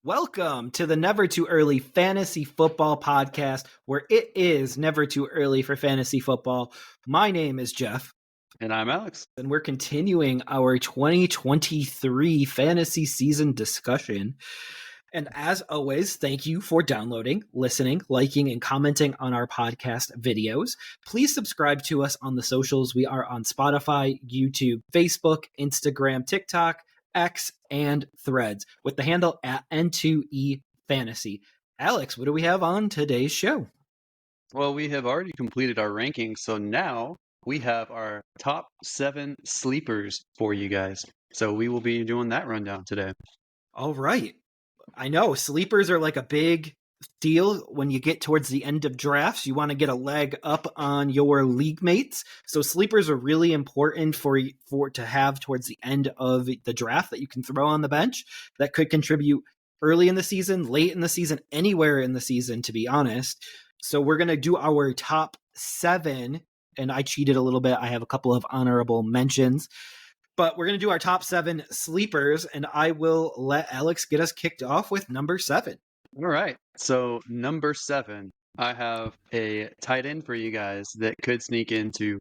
Welcome to the Never Too Early Fantasy Football Podcast, where it is never too early for fantasy football. My name is Jeff. And I'm Alex. And we're continuing our 2023 fantasy season discussion. And as always, thank you for downloading, listening, liking, and commenting on our podcast videos. Please subscribe to us on the socials. We are on Spotify, YouTube, Facebook, Instagram, TikTok, X, and Threads with the handle at N2EFantasy. Alex, what do we have on today's show? Well, we have already completed our rankings, so now we have our top 7 sleepers for you guys. So we will be doing that rundown today. All right. I know sleepers are like a big deal when you get towards the end of drafts. You want to get a leg up on your league mates. So sleepers are really important for to have towards the end of the draft that you can throw on the bench that could contribute early in the season, late in the season, anywhere in the season, to be honest. So we're going to do our top 7, and I cheated a little bit. I have a couple of honorable mentions. But we're going to do our top 7 sleepers, and I will let Alex get us kicked off with number 7. All right. So number 7, I have a tight end for you guys that could sneak into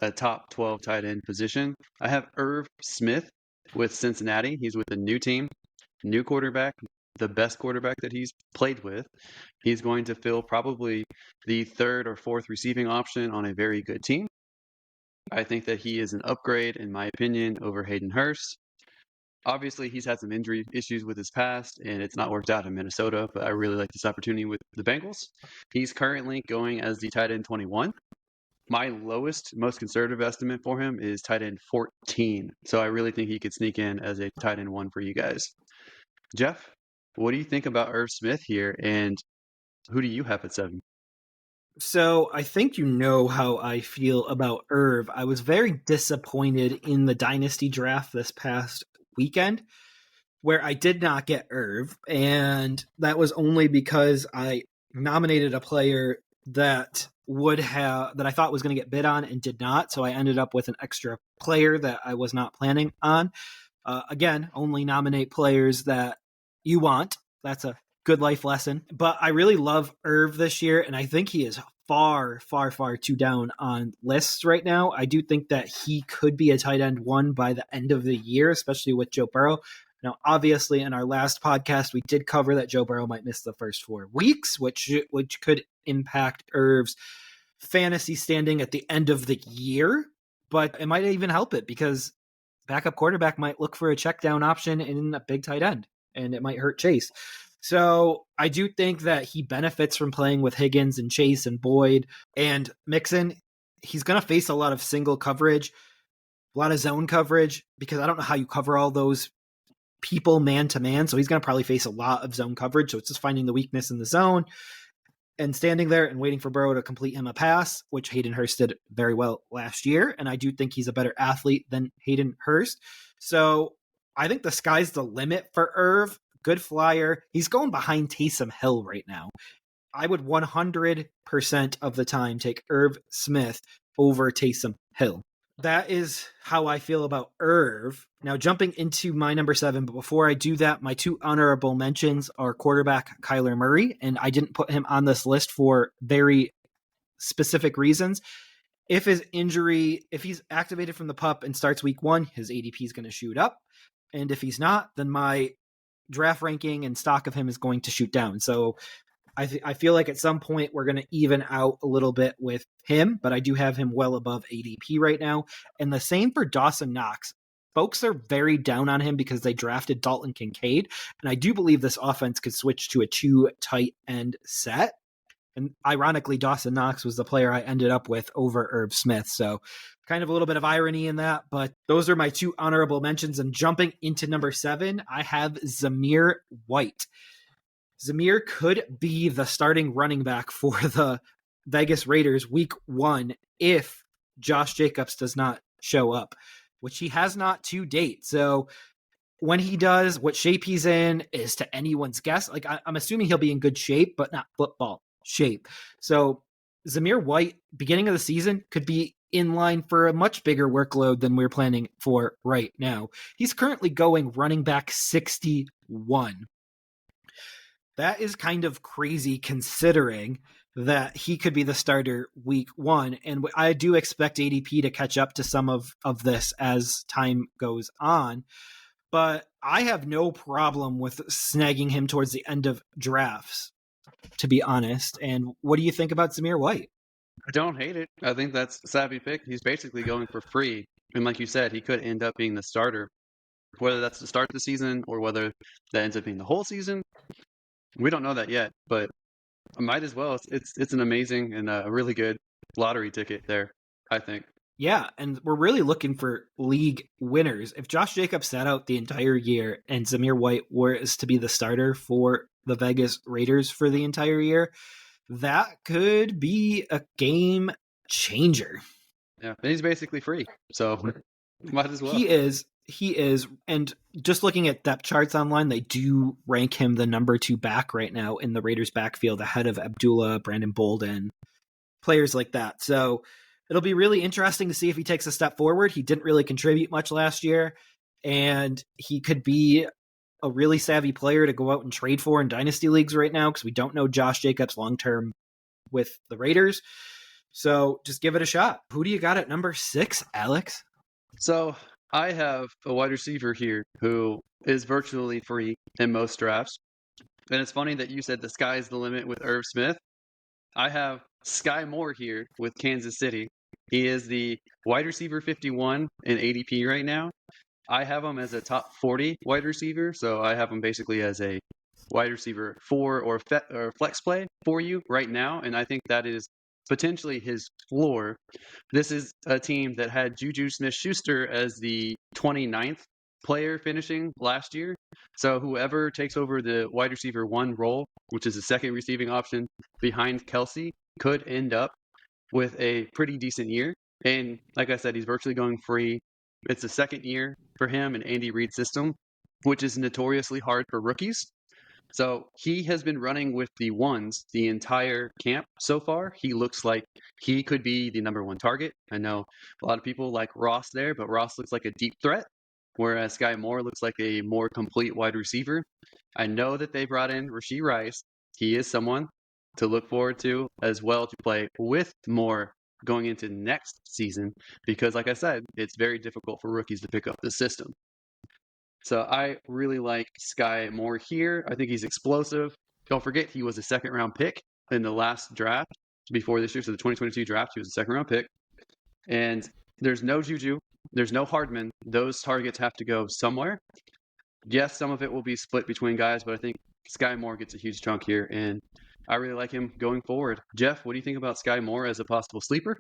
a top 12 tight end position. I have Irv Smith with Cincinnati. He's with a new team, new quarterback, the best quarterback that he's played with. He's going to fill probably the 3rd or 4th receiving option on a very good team. I think that he is an upgrade, in my opinion, over Hayden Hurst. Obviously, he's had some injury issues with his past, and it's not worked out in Minnesota, but I really like this opportunity with the Bengals. He's currently going as the tight end 21. My lowest, most conservative estimate for him is tight end 14. So I really think he could sneak in as a tight end 1 for you guys. Jeff, what do you think about Irv Smith here, and who do you have at 7? So I think you know how I feel about Irv. I was very disappointed in the Dynasty draft this past weekend where I did not get Irv. And that was only because I nominated a player that I thought was going to get bid on and did not. So I ended up with an extra player that I was not planning on. Again, only nominate players that you want. That's a good life lesson. But I really love Irv this year, and I think he is far, far, far too down on lists right now. I do think that he could be a tight end 1 by the end of the year, especially with Joe Burrow. Now, obviously, in our last podcast, we did cover that Joe Burrow might miss the first 4 weeks, which could impact Irv's fantasy standing at the end of the year. But it might even help it because backup quarterback might look for a check down option in a big tight end, and it might hurt Chase. So I do think that he benefits from playing with Higgins and Chase and Boyd and Mixon. He's going to face a lot of single coverage, a lot of zone coverage, because I don't know how you cover all those people man to man. So he's going to probably face a lot of zone coverage. So it's just finding the weakness in the zone and standing there and waiting for Burrow to complete him a pass, which Hayden Hurst did very well last year. And I do think he's a better athlete than Hayden Hurst. So I think the sky's the limit for Irv. Good flyer. He's going behind Taysom Hill right now. I would 100% of the time take Irv Smith over Taysom Hill. That is how I feel about Irv. Now jumping into my number 7, but before I do that, my 2 honorable mentions are quarterback Kyler Murray, and I didn't put him on this list for very specific reasons. If he's activated from the PUP and starts week 1, his ADP is going to shoot up. And if he's not, then my draft ranking and stock of him is going to shoot down. So I feel like at some point we're going to even out a little bit with him, but I do have him well above ADP right now. And the same for Dawson Knox. Folks are very down on him because they drafted Dalton Kincaid. And I do believe this offense could switch to a 2 tight end set. And ironically, Dawson Knox was the player I ended up with over Irv Smith. So kind of a little bit of irony in that, but those are my 2 honorable mentions. And jumping into number 7, I have Zamir White. Zamir could be the starting running back for the Vegas Raiders week 1 if Josh Jacobs does not show up, which he has not to date. So when he does, what shape he's in is to anyone's guess. Like I'm assuming he'll be in good shape, but not football shape. So Zamir White, beginning of the season, could be in line for a much bigger workload than we're planning for right now. He's currently going running back 61. That is kind of crazy considering that he could be the starter week 1. And I do expect ADP to catch up to some of this as time goes on. But I have no problem with snagging him towards the end of drafts, to be honest. And what do you think about Zamir White? I don't hate it. I think that's a savvy pick. He's basically going for free. And like you said, he could end up being the starter, whether that's to start the season or whether that ends up being the whole season. We don't know that yet, but might as well. It's an amazing and a really good lottery ticket there, I think. Yeah, and we're really looking for league winners. If Josh Jacobs sat out the entire year and Zamir White was to be the starter for the Vegas Raiders for the entire year, that could be a game changer. Yeah, and he's basically free, so might as well. He is. He is. And just looking at depth charts online, they do rank him the number 2 back right now in the Raiders backfield ahead of Abdullah, Brandon Bolden, players like that. So it'll be really interesting to see if he takes a step forward. He didn't really contribute much last year, and he could be a really savvy player to go out and trade for in dynasty leagues right now because we don't know Josh Jacobs long term with the Raiders. So just give it a shot. Who do you got at number 6, Alex? So I have a wide receiver here who is virtually free in most drafts. And it's funny that you said the sky's the limit with Irv Smith. I have Sky Moore here with Kansas City. He is the wide receiver 51 in ADP right now. I have him as a top 40 wide receiver, so I have him basically as a wide receiver 4 or flex play for you right now, and I think that is potentially his floor. This is a team that had Juju Smith-Schuster as the 29th player finishing last year. So whoever takes over the wide receiver 1 role, which is the second receiving option behind Kelsey, could end up with a pretty decent year. And like I said, he's virtually going free. It's the second year for him in Andy Reid's system, which is notoriously hard for rookies. So he has been running with the ones the entire camp so far. He looks like he could be the number 1 target. I know a lot of people like Ross there, but Ross looks like a deep threat, whereas Sky Moore looks like a more complete wide receiver. I know that they brought in Rashee Rice. He is someone to look forward to as well to play with Moore going into next season because, like I said, it's very difficult for rookies to pick up the system. So I really like Sky Moore here. I think he's explosive. Don't forget, he was a second-round pick in the last draft before this year. So the 2022 draft, he was a second-round pick. And there's no Juju. There's no Hardman. Those targets have to go somewhere. Yes, some of it will be split between guys, but I think Sky Moore gets a huge chunk here, and I really like him going forward. Jeff, what do you think about Sky Moore as a possible sleeper?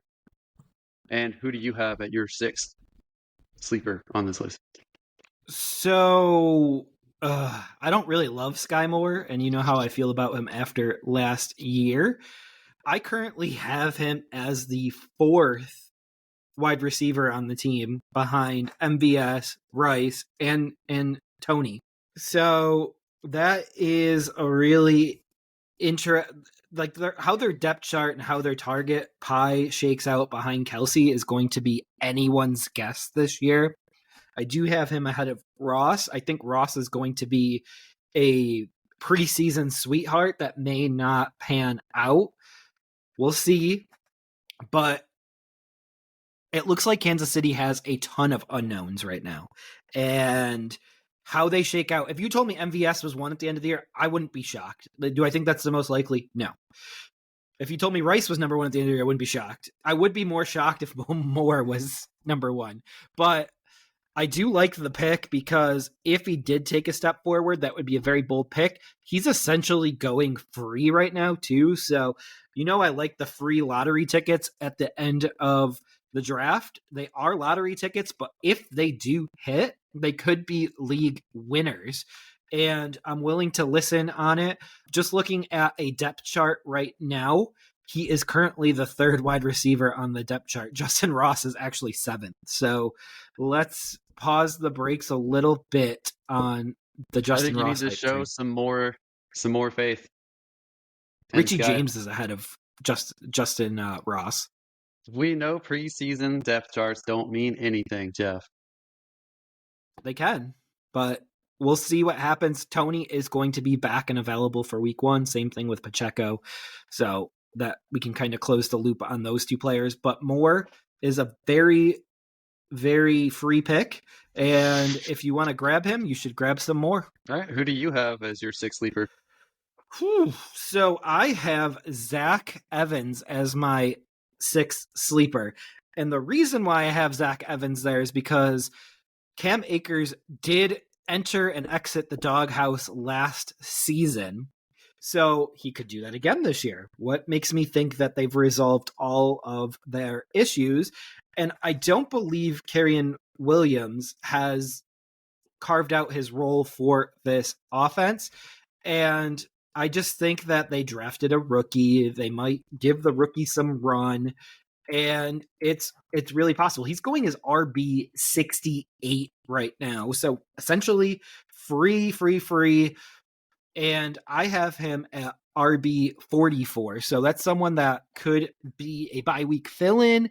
And who do you have at your 6th sleeper on this list? So I don't really love Sky Moore, and you know how I feel about him after last year. I currently have him as the 4th wide receiver on the team behind MVS, Rice, and Tony. So that is a really like how their depth chart and how their target pie shakes out behind Kelsey is going to be anyone's guess this year. I do have him ahead of Ross. I think Ross is going to be a preseason sweetheart that may not pan out. We'll see. But it looks like Kansas City has a ton of unknowns right now. And how they shake out. If you told me MVS was 1 at the end of the year, I wouldn't be shocked. Do I think that's the most likely? No. If you told me Rice was number 1 at the end of the year, I wouldn't be shocked. I would be more shocked if Moore was number 1. But I do like the pick because if he did take a step forward, that would be a very bold pick. He's essentially going free right now, too. So, I like the free lottery tickets at the end of the draft. They are lottery tickets, but if they do hit, they could be league winners. And I'm willing to listen on it. Just looking at a depth chart right now, he is currently the 3rd wide receiver on the depth chart. Justin Ross is actually 7th. So let's pause the brakes a little bit on the Justin Ross. I think you need to show some more faith. Richie James is ahead of Justin Ross. We know preseason depth charts don't mean anything, Jeff. They can, but we'll see what happens. Tony is going to be back and available for week 1. Same thing with Pacheco. So that we can kind of close the loop on those two players. But Moore is a very, very free pick. And if you want to grab him, you should grab some more. All right, who do you have as your sixth sleeper? So I have Zach Evans as my sixth sleeper. And the reason why I have Zach Evans there is because Cam Akers did enter and exit the doghouse last season. So he could do that again this year. What makes me think that they've resolved all of their issues? And I don't believe Kerryon Williams has carved out his role for this offense. And I just think that they drafted a rookie. They might give the rookie some run. And it's really possible. He's going as RB 68 right now. So essentially free. And I have him at RB 44. So that's someone that could be a bye week fill-in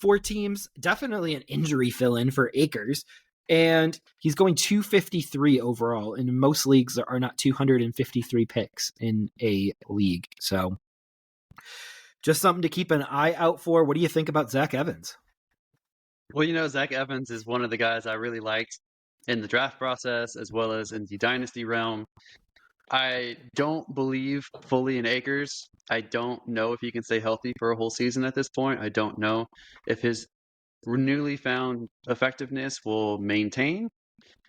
for teams, definitely an injury fill-in for Akers. And he's going 253 overall. In most leagues, there are not 253 picks in a league. So just something to keep an eye out for. What do you think about Zach Evans? Well, Zach Evans is one of the guys I really liked in the draft process as well as in the dynasty realm. I don't believe fully in Akers. I don't know if he can stay healthy for a whole season at this point. I don't know if his newly found effectiveness will maintain.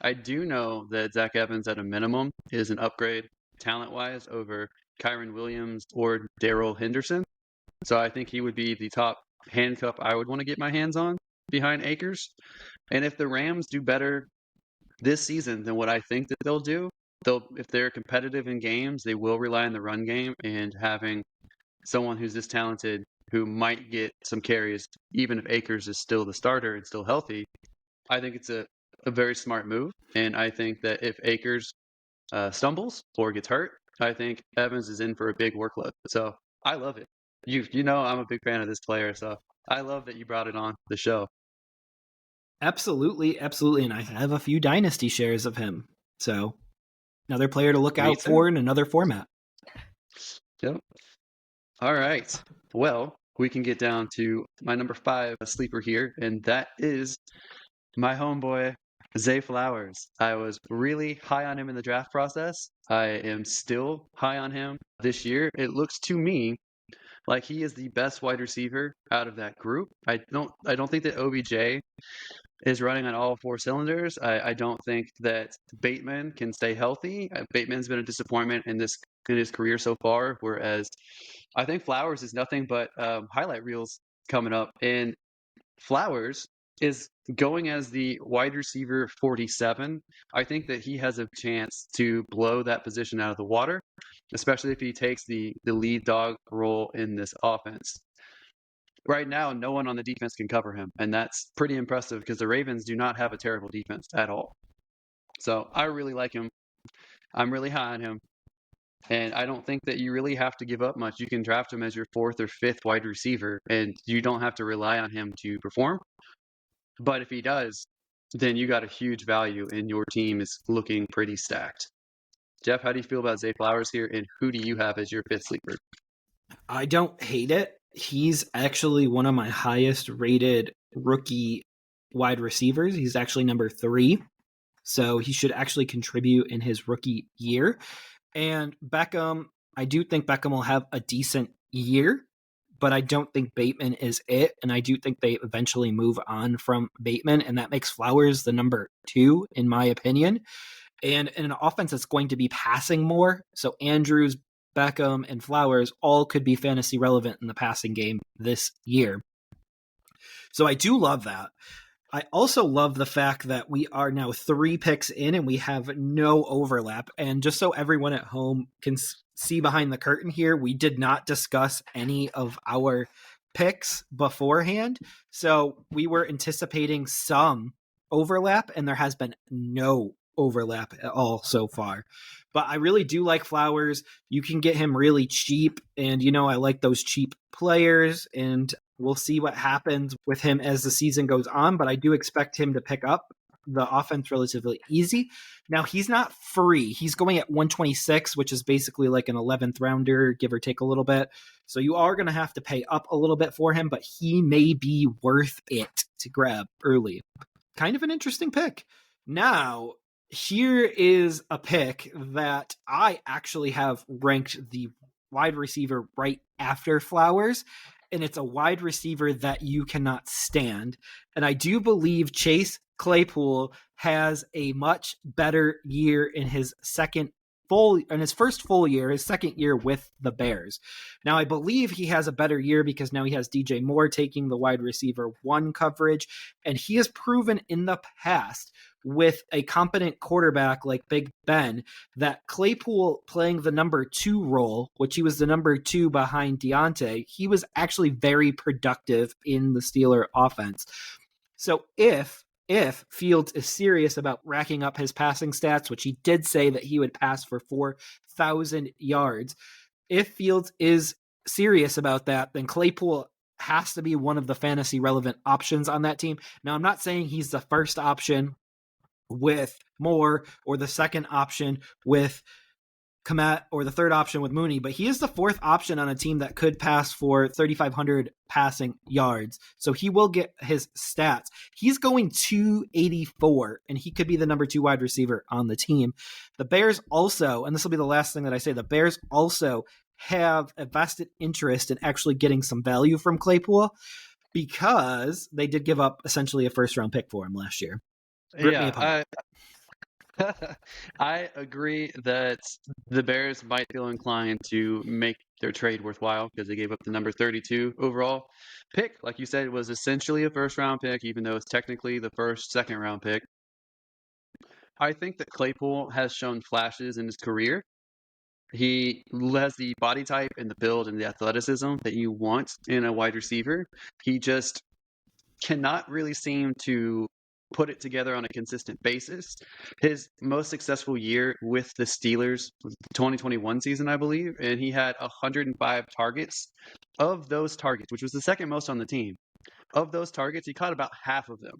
I do know that Zach Evans, at a minimum, is an upgrade talent-wise over Kyron Williams or Darrell Henderson. So I think he would be the top handcuff I would want to get my hands on behind Akers. And if the Rams do better this season than what I think that they'll do, if they're competitive in games, they will rely on the run game, and having someone who's this talented who might get some carries, even if Akers is still the starter and still healthy, I think it's a very smart move. And I think that if Akers stumbles or gets hurt, I think Evans is in for a big workload. So I love it. You know I'm a big fan of this player, so I love that you brought it on the show. Absolutely. And I have a few dynasty shares of him. So another player to look Me out too. for in another format. Yep. All right. Well, we can get down to my number 5 sleeper here, and that is my homeboy, Zay Flowers. I was really high on him in the draft process. I am still high on him this year. It looks to me like he is the best wide receiver out of that group. I don't think that OBJ is running on all 4 cylinders. I don't think that Bateman can stay healthy. Bateman's been a disappointment in his career so far, whereas I think Flowers is nothing but highlight reels coming up. And Flowers is going as the wide receiver 47. I think that he has a chance to blow that position out of the water, especially if he takes the lead dog role in this offense. Right now, no one on the defense can cover him, and that's pretty impressive because the Ravens do not have a terrible defense at all. So I really like him. I'm really high on him. And I don't think that you really have to give up much. You can draft him as your 4th or 5th wide receiver, and you don't have to rely on him to perform. But if he does, then you got a huge value, and your team is looking pretty stacked. Jeff, how do you feel about Zay Flowers here, and who do you have as your 5th sleeper? I don't hate it. He's actually one of my highest rated rookie wide receivers. He's actually number 3. So he should actually contribute in his rookie year. And Beckham, I do think Beckham will have a decent year, but I don't think Bateman is it. And I do think they eventually move on from Bateman, and that makes Flowers the number 2, in my opinion. And in an offense that's going to be passing more, so Andrews, Beckham, and Flowers all could be fantasy relevant in the passing game this year. So I do love that. I also love the fact that we are now 3 picks in and we have no overlap. And just so everyone at home can see behind the curtain here, we did not discuss any of our picks beforehand. So we were anticipating some overlap, and there has been no overlap at all so far. But I really do like Flowers. You can get him really cheap, and I like those cheap players, and we'll see what happens with him as the season goes on, but I do expect him to pick up. the offense relatively easy. Now he's not free. He's going at 126, which is basically like an 11th rounder, give or take a little bit. So you are going to have to pay up a little bit for him, but he may be worth it to grab early. Kind of an interesting pick. Now, here is a pick that I actually have ranked the wide receiver right after Flowers, and it's a wide receiver that you cannot stand. And I do believe Chase Claypool has a much better year in his first full year, his second year with the Bears. Now, I believe he has a better year because now he has DJ Moore taking the wide receiver one coverage, and he has proven in the past with a competent quarterback like Big Ben that Claypool playing the number 2 role, which he was the number 2 behind Deontay, he was actually very productive in the Steeler offense. So if Fields is serious about racking up his passing stats, which he did say that he would pass for 4,000 yards, if Fields is serious about that, then Claypool has to be one of the fantasy relevant options on that team. Now, I'm not saying he's the first option with Moore or the second option with Komet or the third option with Mooney, but he is the fourth option on a team that could pass for 3,500 passing yards. So he will get his stats. He's going 284, and he could be the number 2 wide receiver on the team. The Bears also, and this will be the last thing that I say, the Bears also have a vested interest in actually getting some value from Claypool because they did give up essentially a first-round pick for him last year. Rip me apart. Yeah, I agree that the Bears might feel inclined to make their trade worthwhile because they gave up the number 32 overall pick. Like you said, it was essentially a first round pick, even though it's technically the second round pick. I think that Claypool has shown flashes in his career. He has the body type and the build and the athleticism that you want in a wide receiver. He just cannot really seem to put it together on a consistent basis. His most successful year with the Steelers was the 2021 season, I believe, and he had 105 targets. Of those targets, which was the second most on the team, of those targets, he caught about half of them,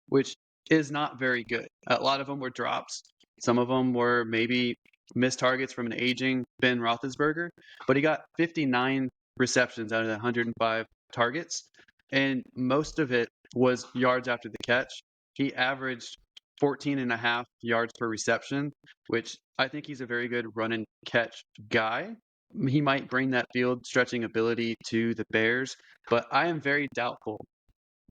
which is not very good. A lot of them were drops. Some of them were maybe missed targets from an aging Ben Roethlisberger, but he got 59 receptions out of the 105 targets, and most of it was yards after the catch. He averaged 14 and a half yards per reception, which I think he's a very good run and catch guy. He might bring that field stretching ability to the Bears, but I am very doubtful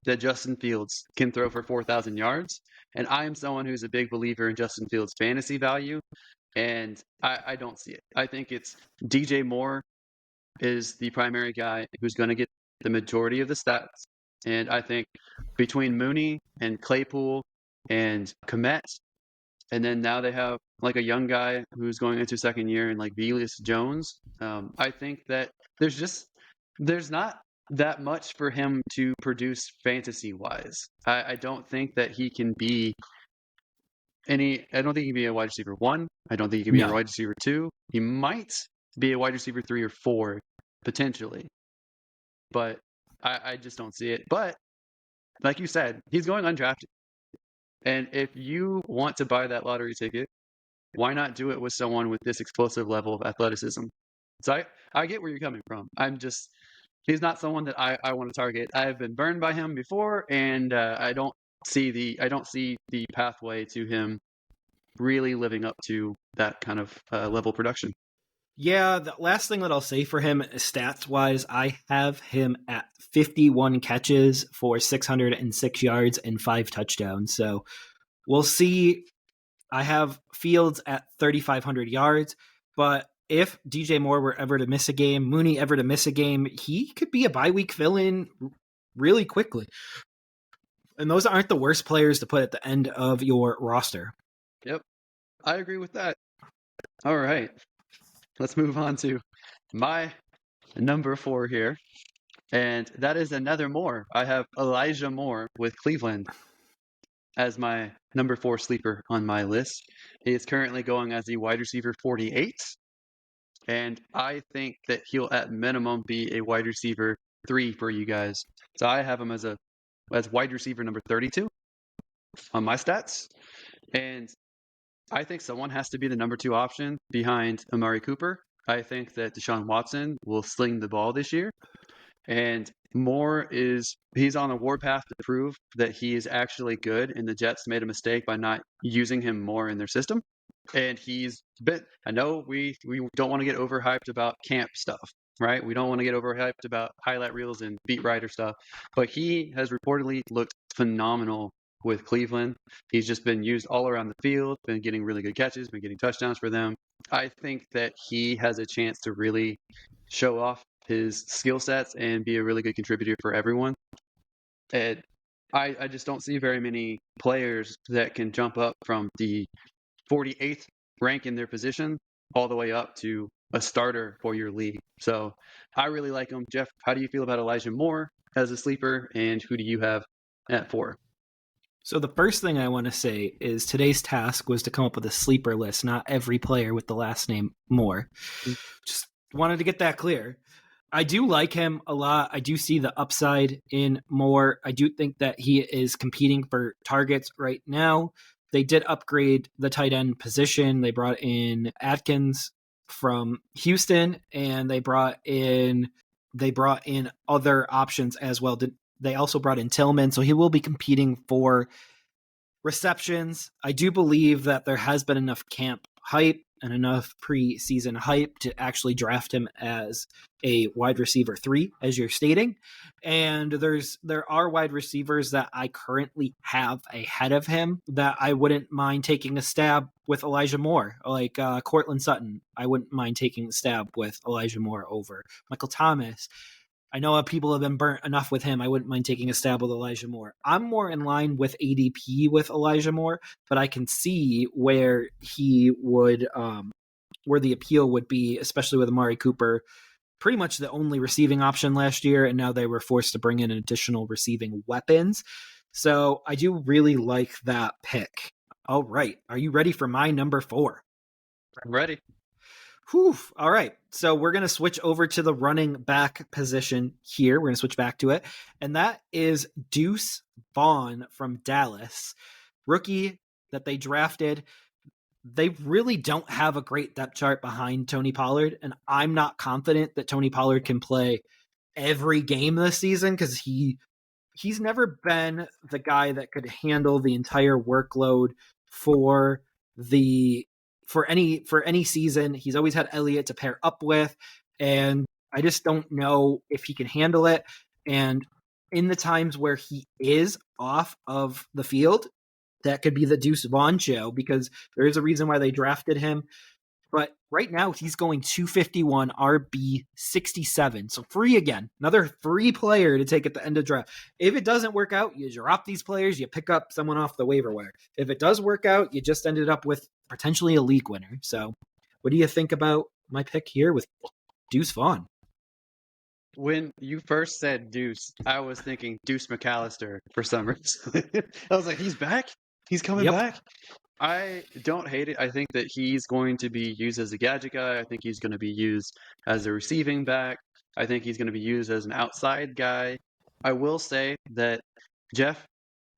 that Justin Fields can throw for 4,000 yards. And I am someone who's a big believer in Justin Fields' fantasy value, and I don't see it. I think it's DJ Moore is the primary guy who's going to get the majority of the stats. And I think between Mooney and Claypool and Komet, and then now they have like a young guy who's going into second year and like Velus Jones. I think that there's not that much for him to produce fantasy wise. I don't think that he can be I don't think he can be a wide receiver 1. I don't think he can be a No. wide receiver 2. He might be a wide receiver 3 or 4 potentially, but I just don't see it. But like you said, he's going undrafted. And if you want to buy that lottery ticket, why not do it with someone with this explosive level of athleticism? So I get where you're coming from. He's not someone that I want to target. I've been burned by him before, and I don't see the pathway to him really living up to that kind of level of production. Yeah, the last thing that I'll say for him, stats wise, I have him at 51 catches for 606 yards and 5 touchdowns. So we'll see. I have Fields at 3,500 yards, but if DJ Moore were ever to miss a game, Mooney ever to miss a game, he could be a bye week fill in really quickly. And those aren't the worst players to put at the end of your roster. Yep, I agree with that. All right, let's move on to my number 4 here. And that is another Moore. I have Elijah Moore with Cleveland as my number 4 sleeper on my list. He is currently going as the wide receiver 48. And I think that he'll at minimum be a wide receiver 3 for you guys. So I have him as wide receiver number 32. on my stats. And I think someone has to be the number 2 option behind Amari Cooper. I think that Deshaun Watson will sling the ball this year. And he's on a warpath to prove that he is actually good, and the Jets made a mistake by not using him more in their system. And I know we don't want to get overhyped about camp stuff, right? We don't want to get overhyped about highlight reels and beat writer stuff, but he has reportedly looked phenomenal with Cleveland. He's just been used all around the field, been getting really good catches, been getting touchdowns for them. I think that he has a chance to really show off his skill sets and be a really good contributor for everyone. And I just don't see very many players that can jump up from the 48th rank in their position all the way up to a starter for your league. So I really like him. Jeff, how do you feel about Elijah Moore as a sleeper, and who do you have at 4? So the first thing I want to say is today's task was to come up with a sleeper list, not every player with the last name Moore. Just wanted to get that clear. I do like him a lot. I do see the upside in Moore. I do think that he is competing for targets right now. They did upgrade the tight end position. They brought in Atkins from Houston, and they brought in other options as well. They also brought in Tillman, so he will be competing for receptions. I do believe that there has been enough camp hype and enough preseason hype to actually draft him as a wide receiver 3, as you're stating. And there are wide receivers that I currently have ahead of him that I wouldn't mind taking a stab with Elijah Moore, like Cortland Sutton. I wouldn't mind taking a stab with Elijah Moore over Michael Thomas. I know people have been burnt enough with him. I wouldn't mind taking a stab with Elijah Moore. I'm more in line with ADP with Elijah Moore, but I can see where he would, where the appeal would be, especially with Amari Cooper, pretty much the only receiving option last year, and now they were forced to bring in additional receiving weapons. So I do really like that pick. All right. Are you ready for my number 4? I'm ready. Whew. All right. So we're going to switch over to the running back position here. We're going to switch back to it. And that is Deuce Vaughn from Dallas. Rookie that they drafted. They really don't have a great depth chart behind Tony Pollard. And I'm not confident that Tony Pollard can play every game this season because he's never been the guy that could handle the entire workload for any season. He's always had Elliott to pair up with, and I just don't know if he can handle it. And in the times where he is off of the field, that could be the Deuce Vaughn show, because there is a reason why they drafted him. But right now he's going 251 RB 67. So free again. Another free player to take at the end of draft. If it doesn't work out, you drop these players, you pick up someone off the waiver wire. If it does work out, you just ended up with potentially a league winner. So what do you think about my pick here with Deuce Vaughn? When you first said Deuce, I was thinking Deuce McAllister for some reason. I was like, he's back? He's coming Yep. back? I don't hate it. I think that he's going to be used as a gadget guy. I think he's going to be used as a receiving back. I think he's going to be used as an outside guy. I will say that, Jeff,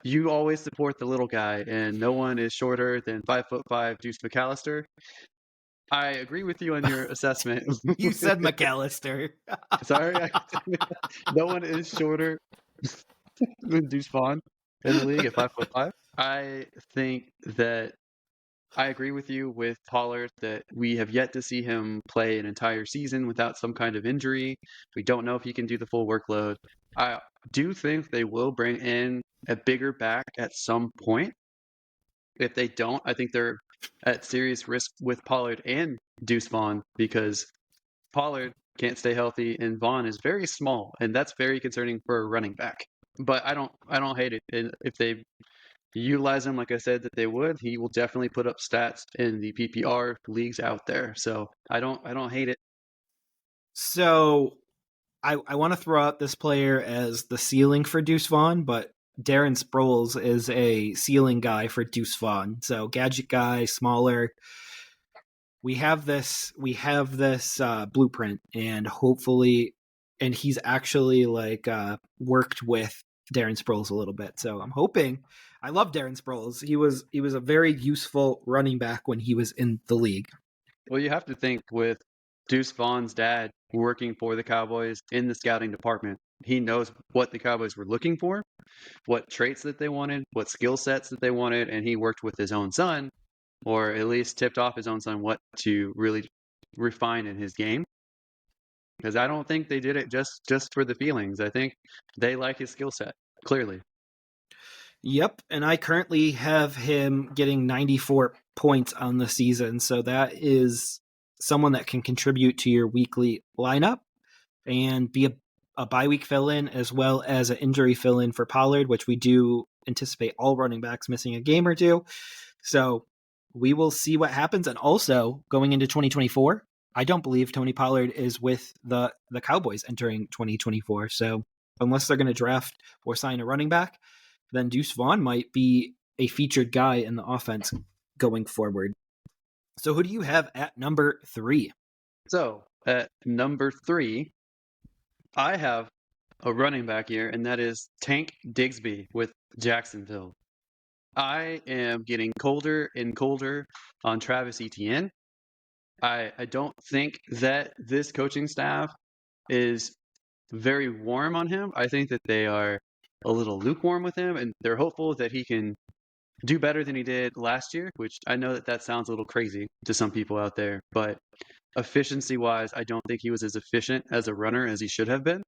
you always support the little guy, and no one is shorter than 5'5" Deuce McAllister. I agree with you on your assessment. You said McAllister. Sorry, no one is shorter than Deuce Vaughn in the league at 5'5". I think that I agree with you with Pollard that we have yet to see him play an entire season without some kind of injury. We don't know if he can do the full workload. I do think they will bring in a bigger back at some point. If they don't, I think they're at serious risk with Pollard and Deuce Vaughn, because Pollard can't stay healthy and Vaughn is very small, and that's very concerning for a running back. But I don't hate it. And if they utilize him like I said that they would, he will definitely put up stats in the PPR leagues out there. So I don't hate it. So I want to throw out this player as the ceiling for Deuce Vaughn, but Darren Sproles is a ceiling guy for Deuce Vaughn. So gadget guy, smaller. We have this blueprint, and hopefully, and he's actually worked with Darren Sproles a little bit. So I'm hoping I love Darren Sproles. He was a very useful running back when he was in the league. Well, you have to think with Deuce Vaughn's dad working for the Cowboys in the scouting department, he knows what the Cowboys were looking for, what traits that they wanted, what skill sets that they wanted, and he worked with his own son, or at least tipped off his own son what to really refine in his game. Because I don't think they did it just for the feelings. I think they like his skill set, clearly. Yep, and I currently have him getting 94 points on the season, so that is someone that can contribute to your weekly lineup and be a bye week fill in as well as an injury fill in for Pollard, which we do anticipate all running backs missing a game or two. So we will see what happens. And also going into 2024, I don't believe Tony Pollard is with the Cowboys entering 2024. So unless they're going to draft or sign a running back, then Deuce Vaughn might be a featured guy in the offense going forward. So who do you have at number 3? So at number 3, I have a running back here, and that is Tank Digsby with Jacksonville. I am getting colder and colder on Travis Etienne. I don't think that this coaching staff is very warm on him. I think that they are a little lukewarm with him, and they're hopeful that he can do better than he did last year, which I know that that sounds a little crazy to some people out there, but efficiency wise, I don't think he was as efficient as a runner as he should have been.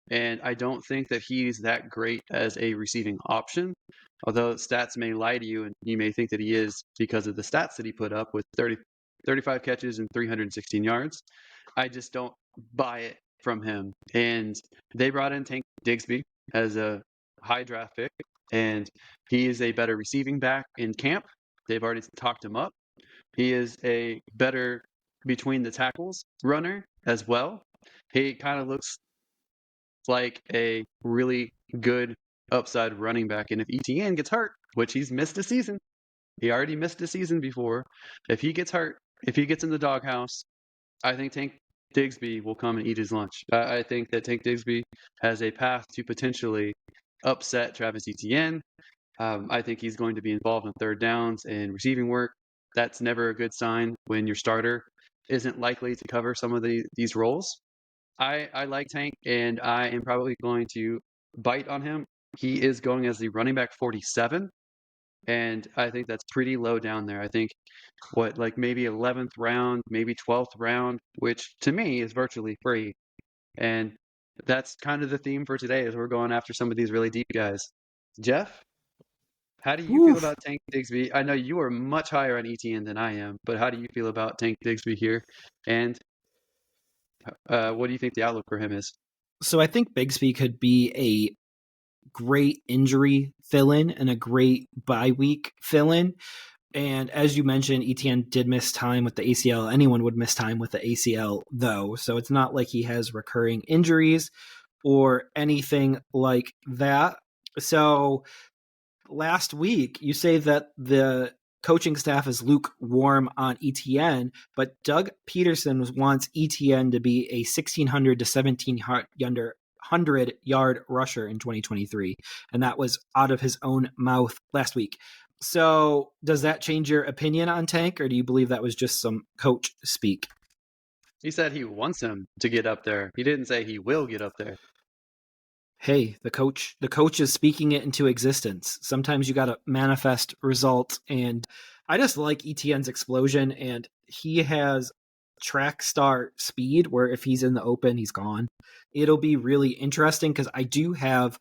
And I don't think that he's that great as a receiving option. Although stats may lie to you, and you may think that he is because of the stats that he put up with 35 catches and 316 yards. I just don't buy it from him. And they brought in Tank Digsby as a high draft pick, and he is a better receiving back in camp. They've already talked him up. He is a better between the tackles runner as well. He kind of looks like a really good upside running back. And if ETN gets hurt, which he's missed a season, he already missed a season before. If he gets hurt, if he gets in the doghouse, I think Tank Digsby will come and eat his lunch. I think that Tank Digsby has a path to potentially upset Travis Etienne. I think he's going to be involved in third downs and receiving work. That's never a good sign when your starter isn't likely to cover some of these roles. I like Tank, and I am probably going to bite on him. He is going as the running back 47, and I think that's pretty low down there. I think like maybe 11th round, maybe 12th round, which to me is virtually free. And that's kind of the theme for today as we're going after some of these really deep guys. Jeff, how do you feel Oof. about Tank Digsby? I know you are much higher on ETN than I am, but how do you feel about Tank Digsby here? And what do you think the outlook for him is? So I think Bigsby could be a great injury fill in and a great bye week fill in. And as you mentioned, ETN did miss time with the ACL. Anyone would miss time with the ACL, though. So it's not like he has recurring injuries or anything like that. So last week, you say that the coaching staff is lukewarm on ETN, but Doug Peterson wants ETN to be a 1,600 to 1,700 yard rusher in 2023. And that was out of his own mouth last week. So does that change your opinion on Tank, or do you believe that was just some coach speak? He said he wants him to get up there. He didn't say he will get up there. Hey, the coach is speaking it into existence. Sometimes you got to manifest results, and I just like ETN's explosion, and he has track star speed where if he's in the open, he's gone. It'll be really interesting because I do have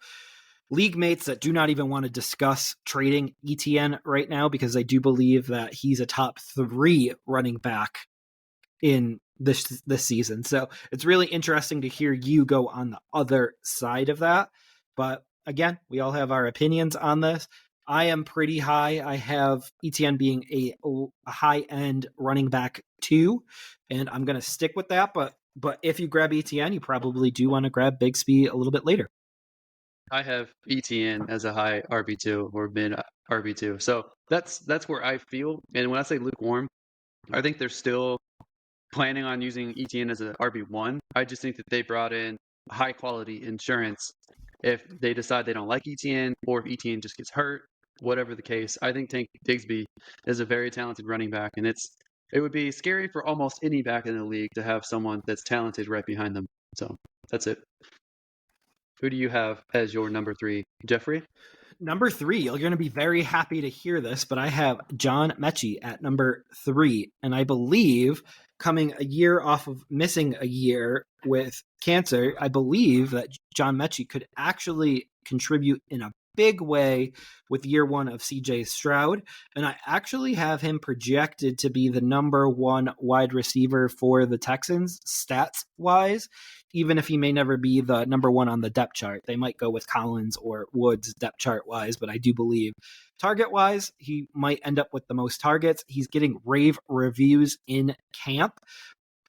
league mates that do not even want to discuss trading ETN right now because I do believe that he's a top 3 running back in this season. So it's really interesting to hear you go on the other side of that. But again, we all have our opinions on this. I am pretty high. I have ETN being a high end running back 2, and I'm going to stick with that. But if you grab ETN, you probably do want to grab Bigsby a little bit later. I have ETN as a high RB2 or mid RB2. So that's where I feel. And when I say lukewarm, I think they're still planning on using ETN as an RB1. I just think that they brought in high quality insurance if they decide they don't like ETN or if ETN just gets hurt whatever the case, I think Tank Bigsby is a very talented running back, and it would be scary for almost any back in the league to have someone that's talented right behind them. So that's it. Who do you have as your number 3, Jeffrey? Number 3, you're going to be very happy to hear this, but I have John Mechie at number 3. And I believe, coming a year off of missing a year with cancer, I believe that John Mechie could actually contribute in a big way with year 1 of CJ Stroud. And I actually have him projected to be the number 1 wide receiver for the Texans, stats wise, even if he may never be the number 1 on the depth chart. They might go with Collins or Woods depth chart wise, but I do believe target wise, he might end up with the most targets. He's getting rave reviews in camp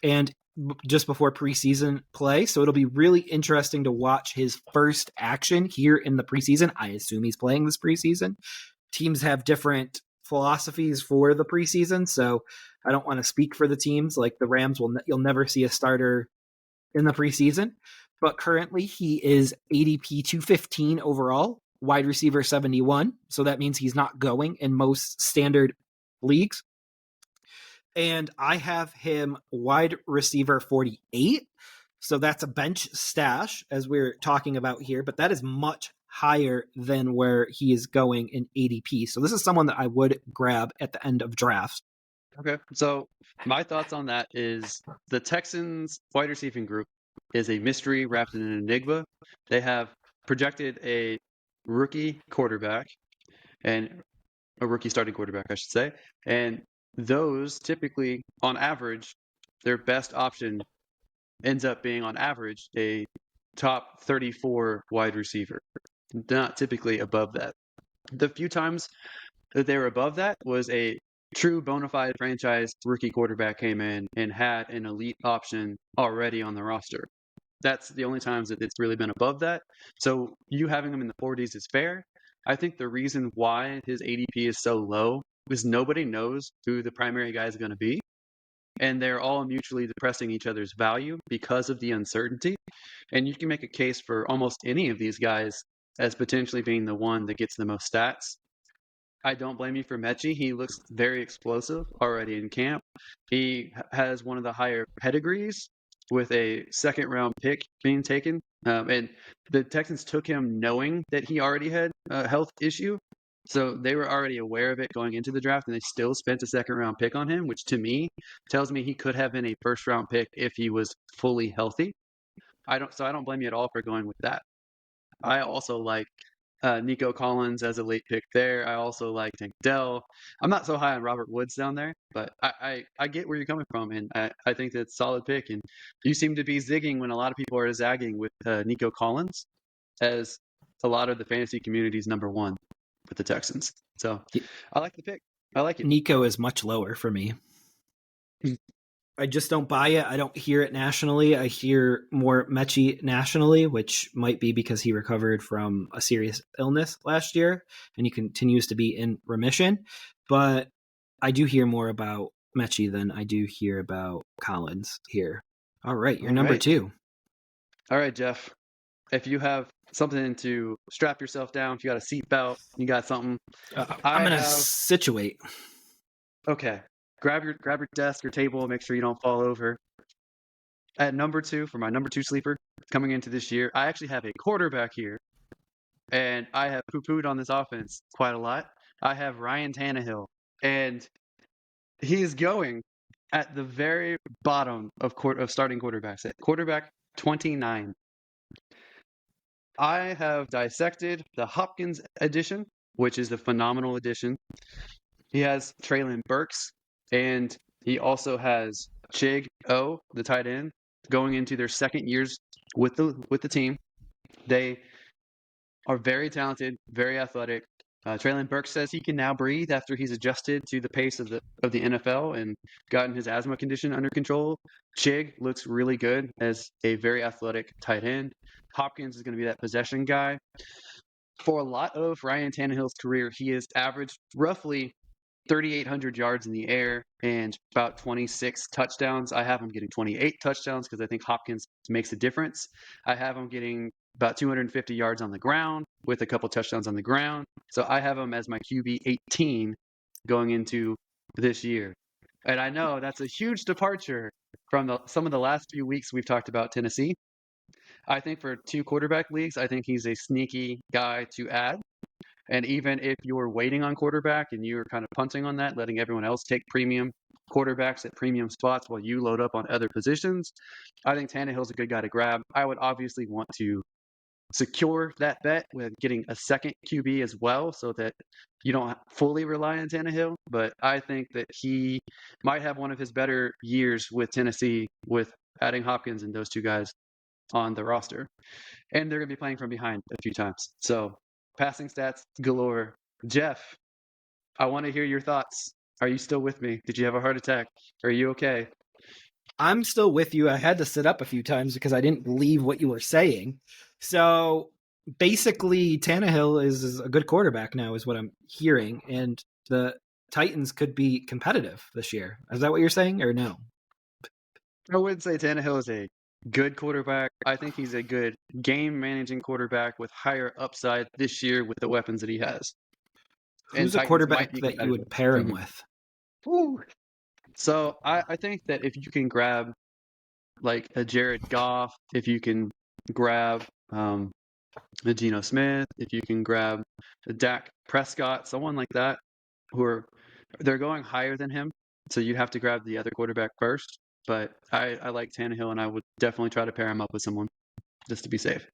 and just before preseason play. So it'll be really interesting to watch his first action here in the preseason. I assume he's playing this preseason. Teams have different philosophies for the preseason, so I don't want to speak for the teams. Like the Rams, you'll never see a starter in the preseason, but currently he is ADP 215 overall, wide receiver 71. So that means he's not going in most standard leagues. And I have him wide receiver 48. So that's a bench stash, as we're talking about here, but that is much higher than where he is going in ADP. So this is someone that I would grab at the end of drafts. Okay. So my thoughts on that is the Texans wide receiving group is a mystery wrapped in an enigma. They have projected a rookie quarterback and a rookie starting quarterback, I should say. And those typically, on average, their best option ends up being, on average, a top 34 wide receiver, not typically above that. The few times that they were above that was a true bona fide franchise rookie quarterback came in and had an elite option already on the roster. That's the only times that it's really been above that. So you having him in the 40s is fair. I think the reason why his ADP is so low is nobody knows who the primary guy is going to be. And they're all mutually depressing each other's value because of the uncertainty. And you can make a case for almost any of these guys as potentially being the one that gets the most stats. I don't blame you for Mechie. He looks very explosive already in camp. He has one of the higher pedigrees with a second-round pick being taken. And the Texans took him knowing that he already had a health issue. So they were already aware of it going into the draft, and they still spent a second-round pick on him, which to me tells me he could have been a first-round pick if he was fully healthy. I don't blame you at all for going with that. I also like Nico Collins as a late pick there. I also like Tank Dell. I'm not so high on Robert Woods down there, but I get where you're coming from, and I think that's a solid pick. And you seem to be zigging when a lot of people are zagging with Nico Collins as a lot of the fantasy community's number 1 with the Texans. So I like the pick. I like it. Nico is much lower for me. I just don't buy it. I don't hear it nationally. I hear more Mechie nationally, which might be because he recovered from a serious illness last year and he continues to be in remission. But I do hear more about Mechie than I do hear about Collins here. All right, you're number 2. All right, Jeff. If you have something to strap yourself down, if you got a seatbelt, you got something. I'm going to situate. Okay. Grab your desk or table, make sure you don't fall over. At number 2, for my number 2 sleeper coming into this year, I actually have a quarterback here, and I have poo-pooed on this offense quite a lot. I have Ryan Tannehill, and he is going at the very bottom of starting quarterbacks, at quarterback 29. I have dissected the Hopkins edition, which is the phenomenal edition. He has Treylon Burks, and he also has Chig O, the tight end, going into their second years with the team. They are very talented, very athletic. Treylon Burks says he can now breathe after he's adjusted to the pace of the NFL and gotten his asthma condition under control. Chig looks really good as a very athletic tight end. Hopkins is going to be that possession guy. For a lot of Ryan Tannehill's career, he has averaged roughly 3,800 yards in the air and about 26 touchdowns. I have him getting 28 touchdowns because I think Hopkins makes a difference. I have him getting about 250 yards on the ground with a couple touchdowns on the ground. So I have him as my QB 18 going into this year. And I know that's a huge departure from some of the last few weeks we've talked about Tennessee. I think for two quarterback leagues, I think he's a sneaky guy to add. And even if you're waiting on quarterback and you're kind of punting on that, letting everyone else take premium quarterbacks at premium spots while you load up on other positions, I think Tannehill's a good guy to grab. I would obviously want to secure that bet with getting a second QB as well so that you don't fully rely on Tannehill. But I think that he might have one of his better years with Tennessee with adding Hopkins and those two guys on the roster. And they're going to be playing from behind a few times. So passing stats galore. Jeff, I want to hear your thoughts. Are you still with me? Did you have a heart attack? Are you okay? I'm still with you. I had to sit up a few times because I didn't believe what you were saying. So basically, Tannehill is a good quarterback now, is what I'm hearing, and the Titans could be competitive this year. Is that what you're saying, or no? I wouldn't say Tannehill is a good quarterback. I think he's a good game managing quarterback with higher upside this year with the weapons that he has. And Who's a Titans might quarterback be that you competitive. would pair him Mhm. with? Woo. So I think that if you can grab like a Jared Goff, if you can grab a Geno Smith, if you can grab a Dak Prescott, someone like that, who are they're going higher than him, so you'd have to grab the other quarterback first. But I like Tannehill, and I would definitely try to pair him up with someone just to be safe.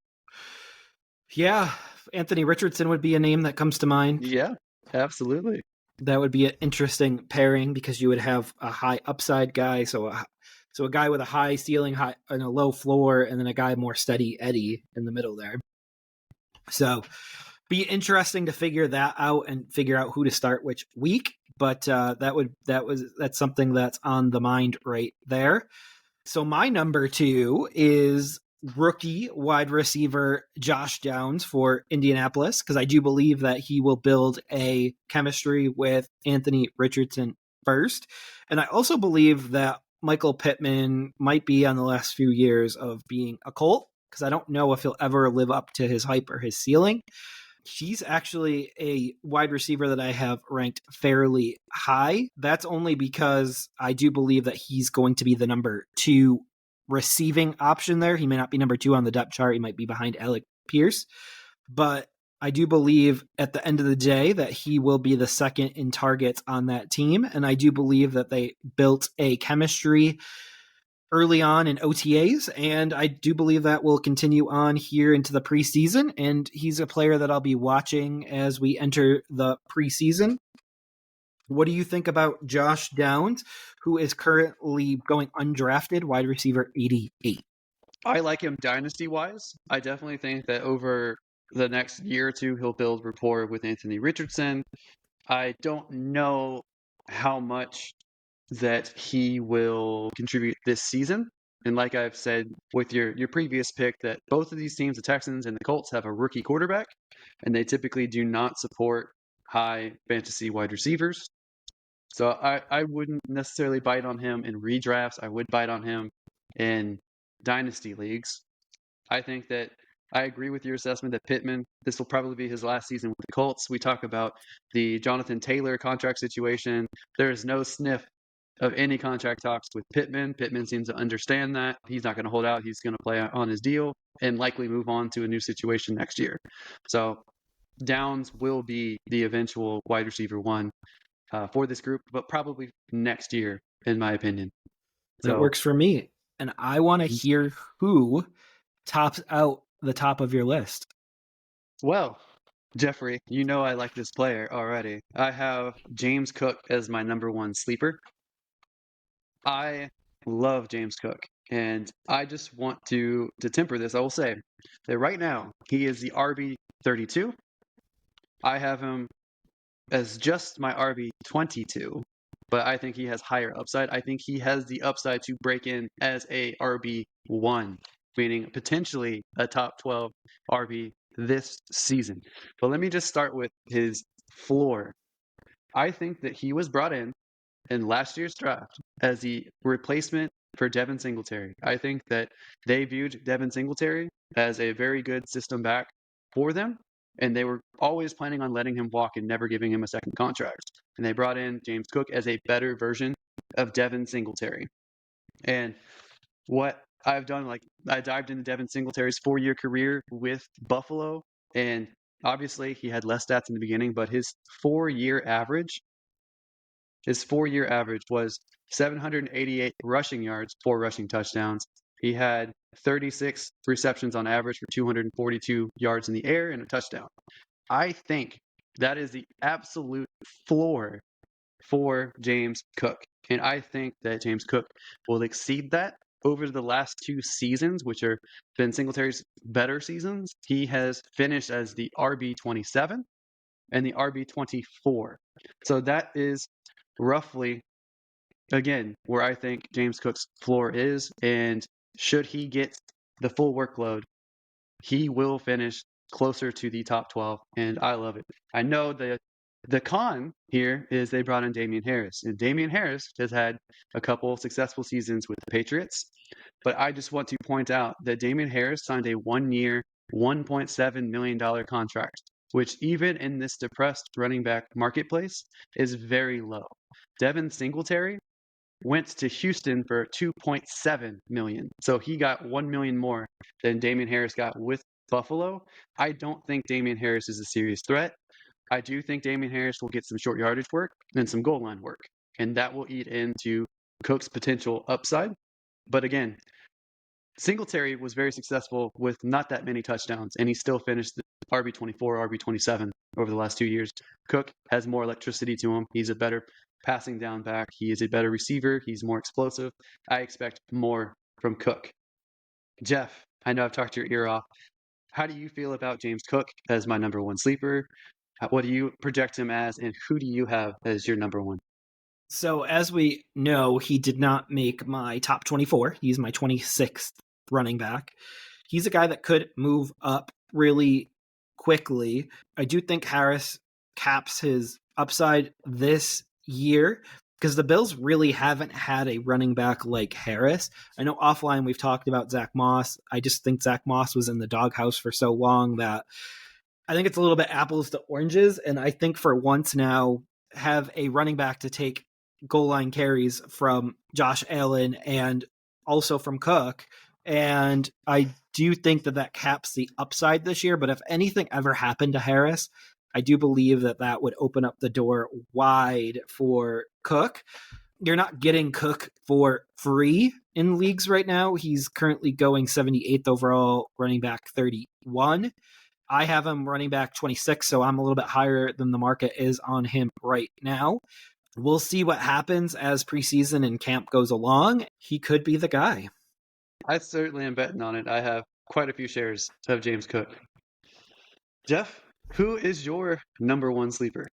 Yeah, Anthony Richardson would be a name that comes to mind. Yeah, absolutely. That would be an interesting pairing because you would have a high upside guy, so a guy with a high ceiling, high and a low floor, and then a guy more steady Eddie in the middle there. So be interesting to figure that out and figure out who to start which week. But that's something that's on the mind right there. So my number two is rookie wide receiver Josh Downs for Indianapolis, because I do believe that he will build a chemistry with Anthony Richardson first. And I also believe that Michael Pittman might be on the last few years of being a Colt, because I don't know if he'll ever live up to his hype or his ceiling. He's actually a wide receiver that I have ranked fairly high. That's only because I do believe that he's going to be the number two receiving option there. He may not be number two on the depth chart. He might be behind Alec Pierce. But I do believe at the end of the day that he will be the second in targets on that team. And I do believe that they built a chemistry early on in OTAs, and I do believe that will continue on here into the preseason. And he's a player that I'll be watching as we enter the preseason. What do you think about Josh Downs, who is currently going undrafted, wide receiver 88? I like him dynasty wise. I definitely think that over the next year or two, he'll build rapport with Anthony Richardson. I don't know how much that he will contribute this season. And like I've said with your previous pick, that both of these teams, the Texans and the Colts, have a rookie quarterback, and they typically do not support high fantasy wide receivers. So I wouldn't necessarily bite on him in redrafts. I would bite on him in dynasty leagues. I think that I agree with your assessment that Pittman, this will probably be his last season with the Colts. We talk about the Jonathan Taylor contract situation. There is no sniff of any contract talks with Pittman. Pittman seems to understand that. He's not going to hold out. He's going to play on his deal and likely move on to a new situation next year. So Downs will be the eventual wide receiver one for this group, but probably next year, in my opinion. That So, works for me. And I want to hear who tops out the top of your list. well, Jeffrey, you know I like this player already. I have James Cook as my number one sleeper. I love James Cook, and I just want to temper this. I will say that right now he is the RB 32. I have him as just my RB 22, but I think he has higher upside. I think he has the upside to break in as a RB 1, meaning potentially a top 12 RB this season. But let me just start with his floor. I think that he was brought in last year's draft as the replacement for Devin Singletary. I think that they viewed Devin Singletary as a very good system back for them, and they were always planning on letting him walk and never giving him a second contract. And they brought in James Cook as a better version of Devin Singletary. And what I've done, like I dived into Devin Singletary's 4-year career with Buffalo, and obviously he had less stats in the beginning, but his 4-year average was 788 rushing yards, 4 rushing touchdowns. He had 36 receptions on average for 242 yards in the air and a touchdown. I think that is the absolute floor for James Cook. And I think that James Cook will exceed that over the last 2 seasons, which have been Singletary's better seasons. He has finished as the RB27 and the RB24. So that is roughly, again, where I think James Cook's floor is. And should he get the full workload, he will finish closer to the top 12, and I love it. I know the con here is they brought in Damian Harris, and Damian Harris has had a couple successful seasons with the Patriots, but I just want to point out that Damian Harris signed a 1-year, $1.7 million contract, which even in this depressed running back marketplace is very low. Devin Singletary went to Houston for 2.7 million. So he got 1 million more than Damian Harris got with Buffalo. I don't think Damian Harris is a serious threat. I do think Damian Harris will get some short yardage work and some goal line work, and that will eat into Cook's potential upside. But again, Singletary was very successful with not that many touchdowns, and he still finished the RB24, RB27 over the last 2 years. Cook has more electricity to him. He's a better passing down back. He is a better receiver. He's more explosive. I expect more from Cook. Jeff, I know I've talked your ear off. How do you feel about James Cook as my number one sleeper? What do you project him as, and who do you have as your number one? So, as we know, he did not make my top 24. He's my 26th running back. He's a guy that could move up really quickly. I do think Harris caps his upside this year because the Bills really haven't had a running back like Harris. I know offline we've talked about Zach Moss. I just think Zach Moss was in the doghouse for so long that I think it's a little bit apples to oranges. And I think for once now, have a running back to take goal line carries from Josh Allen and also from Cook. And I do think that that caps the upside this year. But if anything ever happened to Harris, I do believe that that would open up the door wide for Cook. You're not getting Cook for free in leagues right now. He's currently going 78th overall, running back 31. I have him running back 26, so I'm a little bit higher than the market is on him right now. We'll see what happens as preseason and camp goes along. He could be the guy. I certainly am betting on it. I have quite a few shares of James Cook. Jeff, who is your number one sleeper?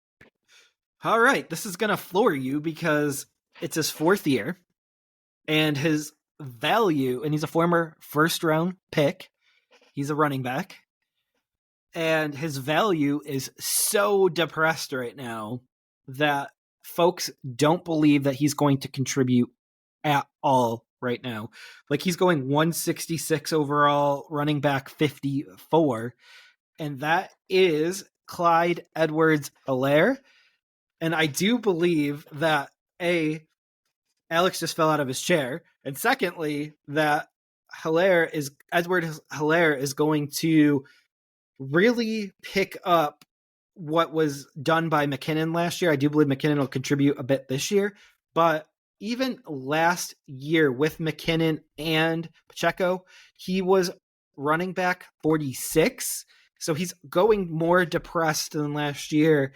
All right, this is going to floor you because it's his 4th year and his value, and he's a former first-round pick. He's a running back. And his value is so depressed right now that folks don't believe that he's going to contribute at all right now. Like he's going 166 overall, running back 54, and that is Clyde Edwards-Helaire. And I do believe that Alex just fell out of his chair, and secondly, that Edwards-Helaire is going to really pick up what was done by McKinnon last year. I do believe McKinnon will contribute a bit this year, but even last year with McKinnon and Pacheco, he was running back 46. So he's going more depressed than last year.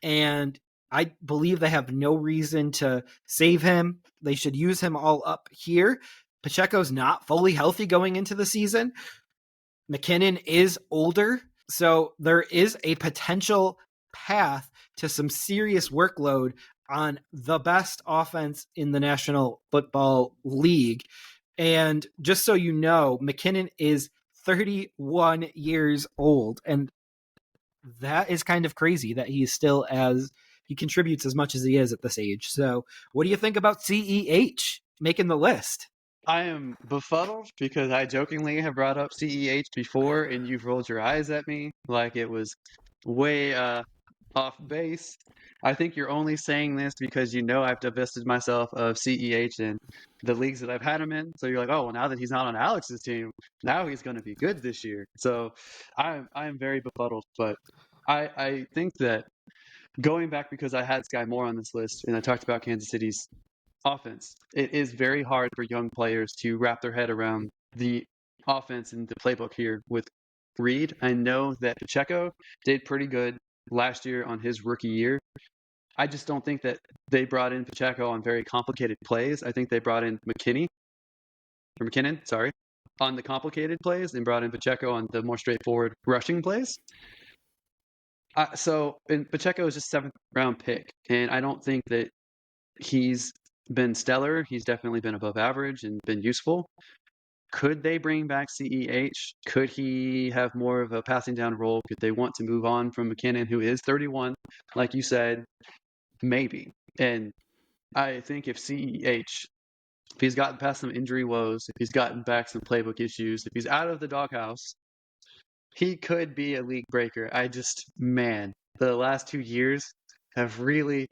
And I believe they have no reason to save him. They should use him all up here. Pacheco's not fully healthy going into the season. McKinnon is older. So there is a potential path to some serious workload on the best offense in the National Football League. And just so you know, McKinnon is 31 years old. And that is kind of crazy that he contributes as much as he is at this age. So what do you think about CEH making the list? I am befuddled because I jokingly have brought up CEH before, and you've rolled your eyes at me like it was way off base. I think you're only saying this because you know I've divested myself of CEH in the leagues that I've had him in. So you're like, oh, well, now that he's not on Alex's team, now he's going to be good this year. So I'm very befuddled, but I think that going back because I had Sky Moore on this list and I talked about Kansas City's offense, it is very hard for young players to wrap their head around the offense and the playbook here with Reed. I know that Pacheco did pretty good last year on his rookie year. I just don't think that they brought in Pacheco on very complicated plays. I think they brought in McKinnon, sorry, on the complicated plays and brought in Pacheco on the more straightforward rushing plays. And Pacheco is just 7th-round pick, and I don't think that he's been stellar. He's definitely been above average and been useful. Could they bring back CEH? Could he have more of a passing down role? Could they want to move on from McKinnon, who is 31, like you said? Maybe. And I think if CEH, if he's gotten past some injury woes, if he's gotten back some playbook issues, if he's out of the doghouse, he could be a league breaker. Man, the last 2 years have really,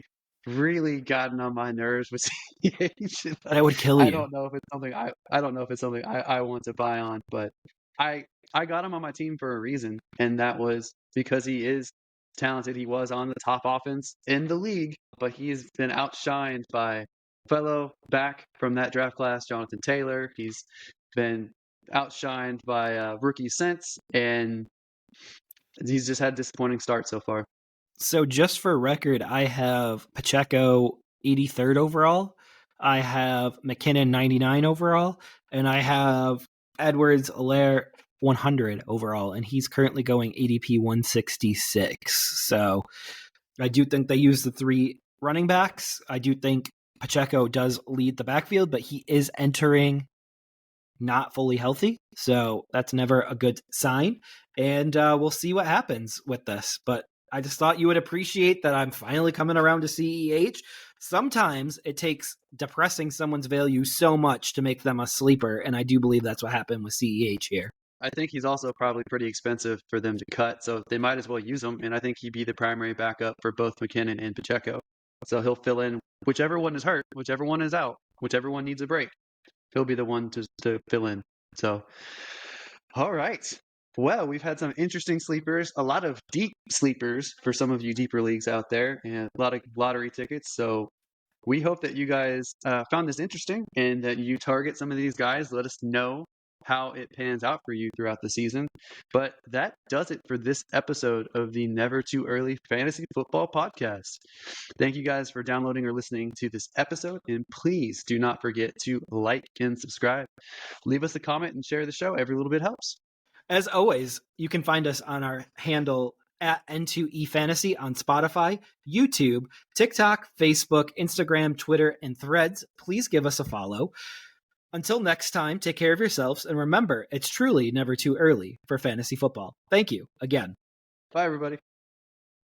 really gotten on my nerves with CEH. That would kill I you. don't know if it's something I don't know if it's something I want to buy on, but I I got him on my team for a reason, and that was because he is talented. He was on the top offense in the league, but he's been outshined by fellow back from that draft class, Jonathan Taylor. He's been outshined by rookie since, and he's just had a disappointing start so far. So just for record, I have Pacheco 83rd overall. I have McKinnon 99 overall, and I have Edwards-Helaire 100 overall, and he's currently going ADP 166. So I do think they use the 3 running backs. I do think Pacheco does lead the backfield, but he is entering not fully healthy. So that's never a good sign. And we'll see what happens with this. But I just thought you would appreciate that I'm finally coming around to CEH. Sometimes it takes depressing someone's value so much to make them a sleeper. And I do believe that's what happened with CEH here. I think he's also probably pretty expensive for them to cut, so they might as well use him. And I think he'd be the primary backup for both McKinnon and Pacheco. So he'll fill in whichever one is hurt, whichever one is out, whichever one needs a break. He'll be the one to fill in. So, all right. Well, we've had some interesting sleepers, a lot of deep sleepers for some of you deeper leagues out there, and a lot of lottery tickets. So we hope that you guys found this interesting and that you target some of these guys. Let us know how it pans out for you throughout the season. But that does it for this episode of the Never Too Early Fantasy Football Podcast. Thank you guys for downloading or listening to this episode, and please do not forget to like and subscribe. Leave us a comment and share the show. Every little bit helps. As always, you can find us on our handle at N2EFantasy on Spotify, YouTube, TikTok, Facebook, Instagram, Twitter, and Threads. Please give us a follow. Until next time, take care of yourselves, and remember, it's truly never too early for fantasy football. Thank you again. Bye, everybody.